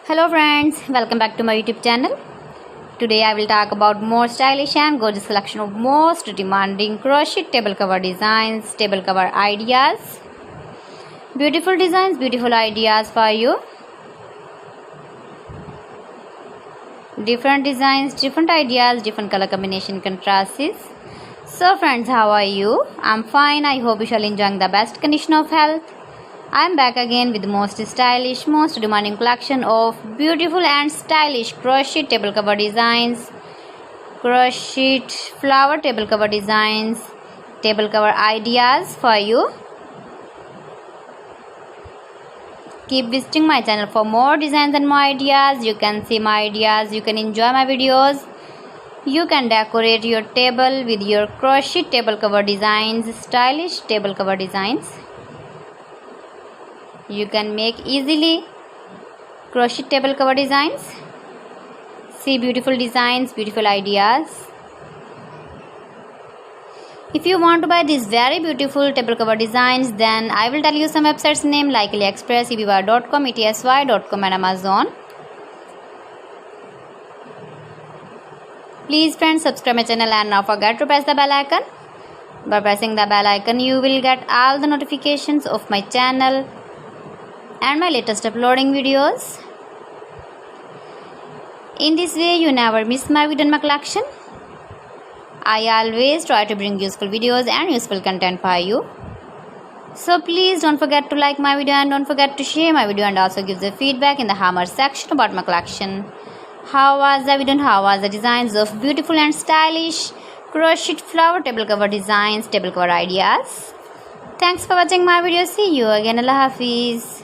Hello friends, welcome back to my YouTube channel. Today I will talk about more stylish and gorgeous collection of most demanding crochet table cover designs, table cover ideas. Beautiful designs, beautiful ideas for you. Different designs, different ideas, different color combination contrasts. So friends, how are you? I'm fine. I hope you shall enjoy the best condition of health. I'm back again with the most stylish, most demanding collection of beautiful and stylish crochet table cover designs, crochet flower table cover designs, table cover ideas for you. Keep visiting my channel for more designs and more ideas. You can see my ideas, you can enjoy my videos. You can decorate your table with your crochet table cover designs, stylish table cover designs. You can make easily crochet table cover designs. See beautiful designs, beautiful ideas. If you want to buy these very beautiful table cover designs, then I will tell you some websites name like AliExpress, eBay.com, etsy.com and Amazon. Please friends, subscribe my channel and not forget to press the bell icon. By pressing the bell icon, you will get all the notifications of my channel and my latest uploading videos. In this way, you never miss my video and my collection. I always try to bring useful videos and useful content for you. So please don't forget to like my video and don't forget to share my video and also give the feedback in the hammer section about my collection. How was the video and how was the designs of beautiful and stylish crochet flower table cover designs, table cover ideas. Thanks for watching my video. See you again. Allah Hafiz.